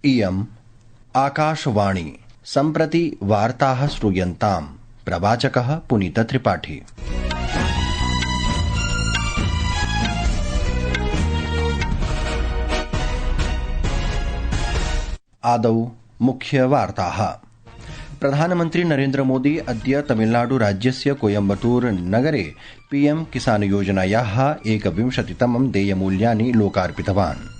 इयम् आकाशवाणी। सम्प्रति वार्ताः श्रूयन्ताम्। प्रवाचकः पुनीतत्रिपाठी। आदौ मुख्यवार्ताः। प्रधानमन्त्री नरेन्द्र मोदी अद्य तमिलनाडुराज्यस्य कोयम्बटूर नगरे पीएम किसान योजनायाः 21तमं देयमूल्यानि लोकार्पितवान्।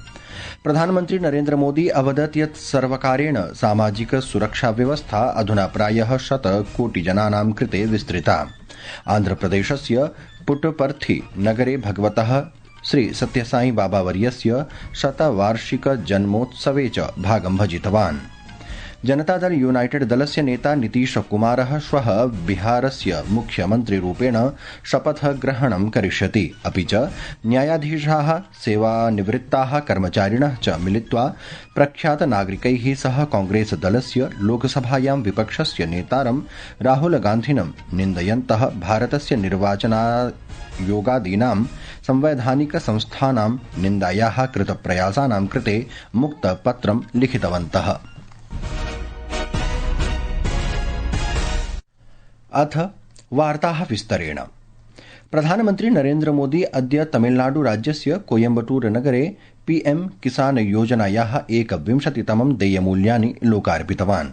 प्रधानमन्त्री नरेन्द्र मोदी अवदत् यत् सर्वकारेण सामाजिक सुरक्षा व्यवस्था अधुना प्रायः 100 कोटिजनानां कृते विस्तृता। आन्ध्रप्रदेशस्य पुट्टपर्थी नगरे भगवतः श्री सत्यसाई बाबावर्यस्य शतवार्षिक जन्मोत्सवे च भागं भजितवान्। जनतादल यूनाइटेड दलस्य नेता नीतीश कुमारः श्वः बिहारस्य मुख्यमन्त्रिरूपेण शपथग्रहणं करिष्यति। अपि च न्यायाधीशाः, सेवानिवृत्ताः कर्मचारिणः च मिलित्वा प्रख्यातनागरिकैः सह कांग्रेस दलस्य लोकसभायां विपक्षस्य नेतारं राहुल गान्धिनं निन्दयन्तः भारतस्य निर्वाचनायोगादीनां संवैधानिक संस्थानां निन्दायाः कृतप्रयासानां कृते मुक्तपत्रं लिखितवन्तः। अथ वार्ताः विस्तरेण। प्रधानमन्त्री नरेन्द्र मोदी अद्य तमिलनाडुराज्यस्य कोयम्बटूर नगरे पीएम किसान योजनायाः 21तमं देयमूल्यानि लोकार्पितवान्।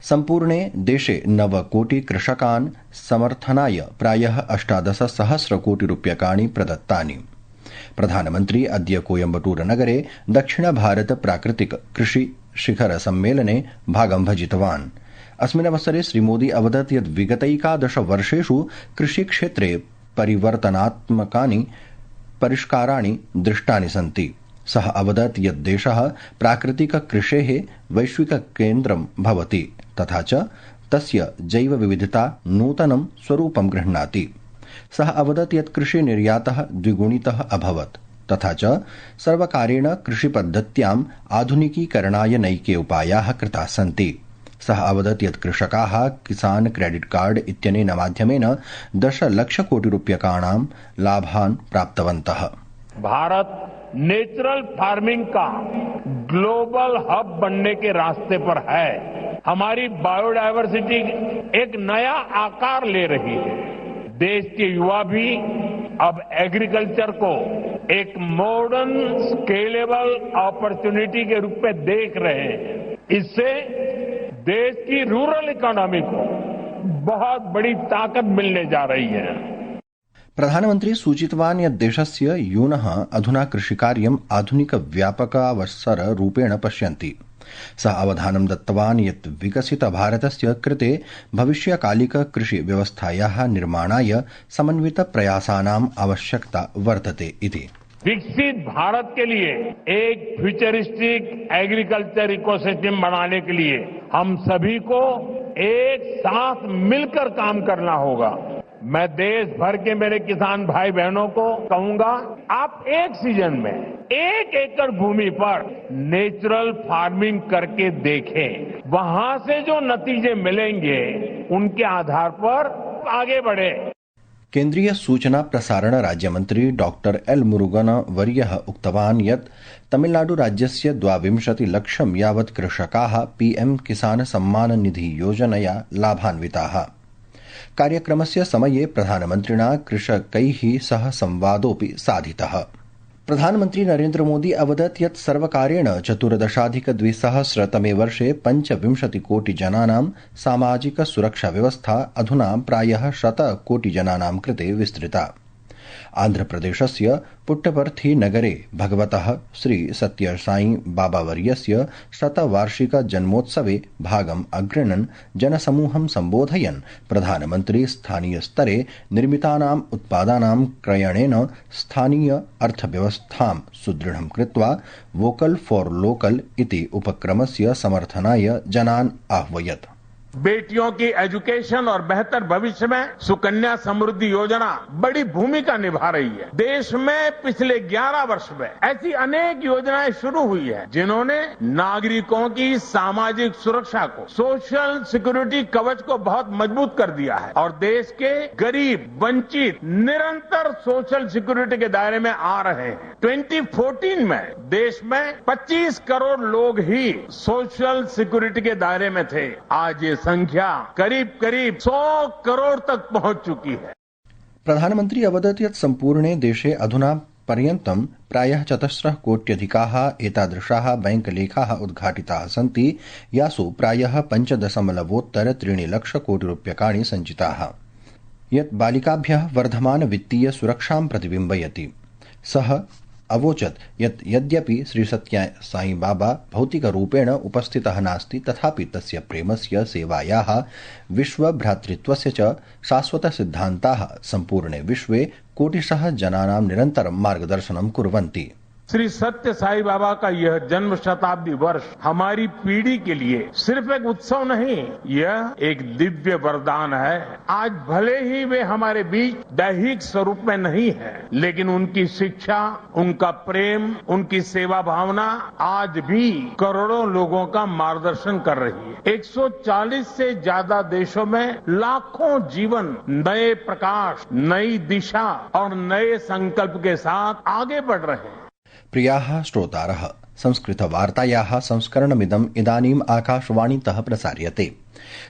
सम्पूर्णे देशे 9 कोटि कृषकान् समर्थनाय प्रायः 18,000 कोटिरूप्यकाणि प्रदत्तानि। प्रधानमन्त्री अद्य कोयम्बटूर नगरे दक्षिण भारत प्राकृतिक कृषि शिखर सम्मेलने भागं भजितवान्। अस्मिन् अवसरे श्रीमोदी अवदत् यत् विगतैकादश वर्षेषु कृषिक्षेत्रे परिवर्तनात्मकानि परिष्काराणि दृष्टानि सन्ति। सः अवदत् यत् देशः प्राकृतिक कृषेः वैश्विककेन्द्रं भवति तथा च तस्य जैवविविधता नूतनं स्वरूपं गृह्णाति। सः अवदत् यत् कृषिनिर्यातः द्विगुणितः अभवत् तथा च सर्वकारेण कृषिपद्धत्याम् आधुनिकीकरणाय नैके उपायाः कृताः सन्ति। सः अवदत् यत् कृषकाः किसान क्रेडिट कार्ड इत्यनेन माध्यमेन 10 लाख कोटिरूप्यकाणां लाभान् प्राप्तवन्तः। भारत नेचुरल फार्मिंग का ग्लोबल हब बनने के रास्ते पर है। हमारी बायोडायवर्सिटी एक नया आकार ले रही है। देश के युवा भी अब एग्रीकल्चर को एक मॉडर्न स्केलेबल अपॉर्चुनिटी के रूप में देख रहे हैं। इससे देश की रूरल इकोनॉमी को बहुत बड़ी ताकत मिलने जा रही है। प्रधानमन्त्री सूचितवान् यत् देशस्य यूनः अधुना कृषिकार्यम् आधुनिक व्यापकावसररूपेण पश्यन्ति। सः अवधानं दत्तवान् यत् विकसित भारतस्य कृते भविष्यकालिक कृषि व्यवस्थायाः निर्माणाय समन्वित प्रयासानाम् आवश्यकता वर्तते इति। विकसित भारत के लिए एक फ्यूचरिस्टिक एग्रीकल्चर इकोसिस्टम बनाने के लिए हम सभी को एक साथ मिलकर काम करना होगा। मैं देश भर के मेरे किसान भाई बहनों को कहूंगा, आप एक सीजन में 1 एकड़ भूमि पर नेचुरल फार्मिंग करके देखें। वहां से जो नतीजे मिलेंगे उनके आधार पर आगे बढ़े। केन्द्रीय सूचना प्रसारण राज्यमन्त्री डॉक्टर एल मुरुगन वर्यः उक्तवान् यत् तमिलनाडुराज्यस्य 22 लक्षं यावत् कृषकाः पीएम किसान सम्मान निधि योजनया लाभान्विताः। कार्यक्रमस्य समये प्रधानमन्त्रिणा कृषकैः सह संवादोऽपि साधितः। प्रधानमन्त्री नरेन्द्र मोदी अवदत् यत् सर्वकारेण 14,200 वर्षे 25 कोटिजनानां सामाजिक सुरक्षा व्यवस्था अधुना प्रायः 100 कोटिजनानां कृते विस्तृता। आन्ध्रप्रदेशस्य पुट्टपर्थी नगरे भगवतः श्री सत्यसाई बाबावर्यस्य शतवार्षिक जन्मोत्सवे भागम् अगृह्णन् जनसमूहं सम्बोधयन् प्रधानमन्त्री स्थानीयस्तरे निर्मितानाम् उत्पादानां क्रयणेन स्थानीय अर्थव्यवस्थां सुदृढं कृत्वा वोकल फॉर लोकल इति उपक्रमस्य समर्थनाय जनान् आह्वयत्। बेटियों की एजुकेशन और बेहतर भविष्य में सुकन्या समृद्धि योजना बड़ी भूमिका निभा रही है। देश में पिछले 11 वर्ष में ऐसी अनेक योजनाएं शुरू हुई है जिन्होंने नागरिकों की सामाजिक सुरक्षा को, सोशल सिक्योरिटी कवच को बहुत मजबूत कर दिया है और देश के गरीब, वंचित निरंतर सोशल सिक्योरिटी के दायरे में आ रहे हैं। 2014 में देश में 25 करोड़ लोग ही सोशल सिक्योरिटी के दायरे में थे। आज ये संख्या करीब 100 करोड़ तक पहुंच चुकी है। प्रधानमंत्री अवदत् यत् सम्पूर्णे देशे अधुना पर्यन्तं प्रायः 14 कोट्यधिकाः एतादृशाः बैंकलेखाः उद्घाटिताः सन्ति, यासु प्रायः 5.3 लक्षकोटिरूप्यकाणि सञ्चिताः, यत् बालिकाभ्यः वर्धमान वित्तीय सुरक्षां प्रतिबिम्बयति। सः अवोचत् यत् यद्यपि श्री सत्य साई बाबा भौतिकरूपेण उपस्थितः नास्ति, तथापि तस्य प्रेमस्य, सेवायाः, विश्वभ्रातृत्वस्य च शाश्वतसिद्धान्ताः सम्पूर्णे विश्वे कोटिशः जनानां निरन्तरं मार्गदर्शनं कुर्वन्ति। श्री सत्य साई बाबा का यह जन्म शताब्दी वर्ष हमारी पीढ़ी के लिए सिर्फ एक उत्सव नहीं, यह एक दिव्य वरदान है। आज भले ही वे हमारे बीच दैहिक स्वरूप में नहीं है, लेकिन उनकी शिक्षा, उनका प्रेम, उनकी सेवा भावना आज भी करोड़ों लोगों का मार्गदर्शन कर रही है। 140 से ज्यादा देशों में लाखों जीवन नए प्रकाश, नई दिशा और नए संकल्प के साथ आगे बढ़ रहे हैं। प्रियाः श्रोतारः, संस्कृतवार्तायाः संस्करणमिदम् इदानीम् आकाशवाणीतः प्रसार्यते।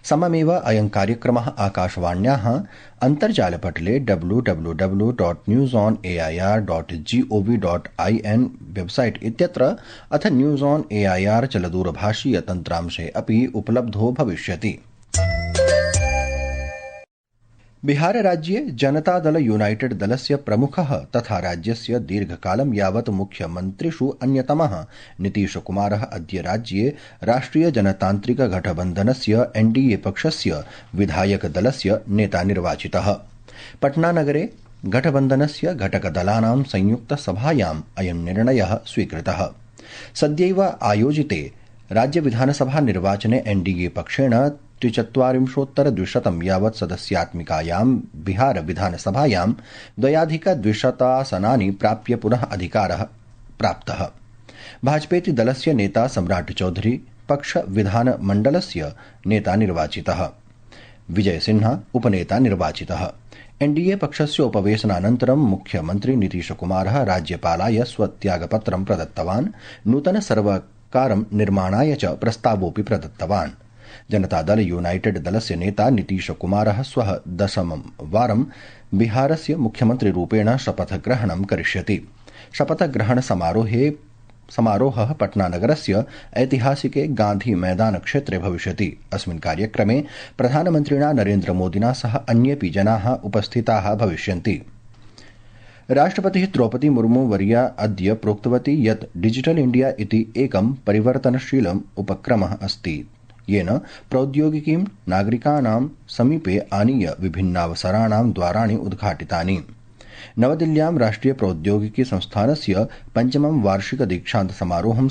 सममेव अयं कार्यक्रमः आकाशवाण्याः अन्तर्जालपटले www.newsonair.gov.in वेबसाइट इत्यत्र अथ न्यूज ऑन एआईआर चलदूरभाषीय तन्त्रांशे अपि उपलब्धो भविष्यति। बिहार राज्ये जनता दल यूनाइटेड दलस्य प्रमुखः तथा राज्यस्य दीर्घकालं यावत् मुख्यमन्त्रिषु अन्यतमः नीतीश कुमारः अद्य राज्ये राष्ट्रिय जनतान्त्रिक गठबन्धनस्य एनडीए पक्षस्य विधायक दलस्य नेता निर्वाचितः। पटनानगरे गठबन्धनस्य घटकदलानां संयुक्तसभायाम् अयं निर्णयः स्वीकृतः। सद्यैव आयोजिते राज्य विधानसभा निर्वाचने एनडीए पक्षेण 43,200 यावत् सदस्यात्मिकायां बिहार विधानसभायां 2,200 आसनानि प्राप्य पुनः अधिकारः प्राप्तः। भाजपेति दलस्य नेता सम्राट चौधरी पक्ष विधानमण्डलस्य नेता निर्वाचितः। विजय सिन्हा उपनेता निर्वाचितः। एनडीए पक्षस्य उपवेशनानन्तरं मुख्यमन्त्री नीतीश कुमारः राज्यपालाय स्वत्यागपत्रं प्रदत्तवान्। नूतन सर्वकारं निर्माणाय च प्रस्तावोऽपि प्रदत्तवान्। जनतादल यूनाइटेड दलस्य नेता नीतीश कुमारः श्वः 10मं वारं बिहारस्य मुख्यमन्त्रिरूपेण शपथग्रहणं करिष्यति। शपथग्रहण समारोहः पटनानगरस्य ऐतिहासिके गांधी मैदान क्षेत्रे भविष्यति। अस्मिन् कार्यक्रमे प्रधानमन्त्रिणा नरेन्द्रमोदिना सह अन्येऽपि जनाः उपस्थिताः भविष्यन्ति। राष्ट्रपतिः द्रौपदी मुर्मू वर्या अद्य प्रोक्तवती यत् डिजिटल इंडिया इति एकं परिवर्तनशीलम् उपक्रमः अस्ति, येन प्रौद्योगिकीं नागरिकाणां समीपे आनीय विभिन्नावसराणां द्वाराणि उद्घाटितानि। नवदिल्ल्यां राष्ट्रिय प्रौद्योगिकी संस्थानस्य 5मं वार्षिक दीक्षान्त समारोहं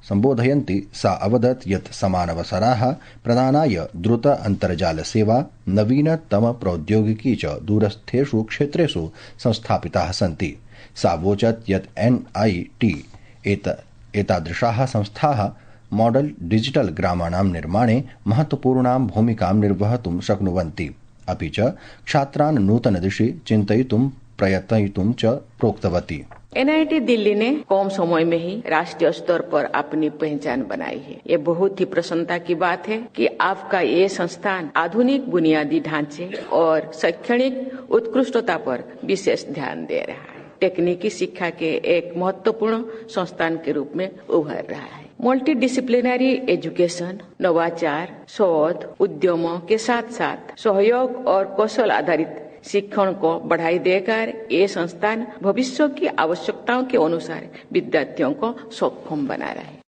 सम्बोधयन्ती सा अवदत् यत् समानवसराः प्रदानाय द्रुत अन्तर्जाल सेवा, नवीनतम प्रौद्योगिकी च दूरस्थेषु क्षेत्रेषु संस्थापिताः सन्ति। सा वोचत् यत् एनआईटी एतादृशाः संस्थाः मॉडल डिजिटल ग्रामाणां निर्माणे महत्वपूर्णां भूमिकां निर्वहतुं शक्नुवन्ति, अपि च छात्रान् नूतन दिशि चिन्तयितुं प्रयतयितुं च प्रोक्तवती। एनआईटी दिल्ली ने कम समय में ही राष्ट्रीय स्तर पर अपनी पहचान बनाई है। ये बहुत ही प्रसन्नता की बात है कि आपका ये संस्थान आधुनिक बुनियादी ढांचे और शैक्षणिक उत्कृष्टता पर विशेष ध्यान दे रहा है। तकनीकी शिक्षा के एक महत्वपूर्ण संस्थान के रूप में उभर रहा है। मल्टी डिसिप्लिनरी एजुकेशन, नवाचार, शोध, उद्यमों के साथ साथ सहयोग और कौशल आधारित शिक्षण को बढ़ाई देकर ये संस्थान भविष्य की आवश्यकताओं के अनुसार विद्यार्थियों को सक्षम बना रहा है।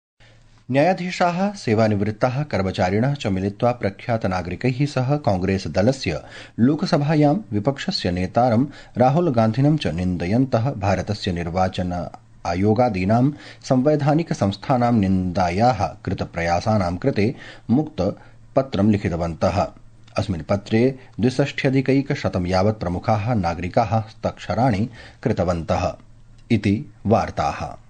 न्यायाधीशाः सेवानिवृत्ताः कर्मचारिणः च मिलित्वा प्रख्यातनागरिकैः सह कांग्रेस दलस्य लोकसभायां विपक्षस्य नेतारं राहुल गान्धिनं च निन्दयन्तः भारतस्य निर्वाचन आयोगादीनां संवैधानिक संस्थानां निन्दायाः कृतप्रयासानां कृते मुक्त पत्रं लिखितवन्तः। अस्मिन् पत्रे 62,100 यावत् प्रमुखाः नागरिकाः हस्ताक्षराणि कृतवन्तः इति वार्ताः।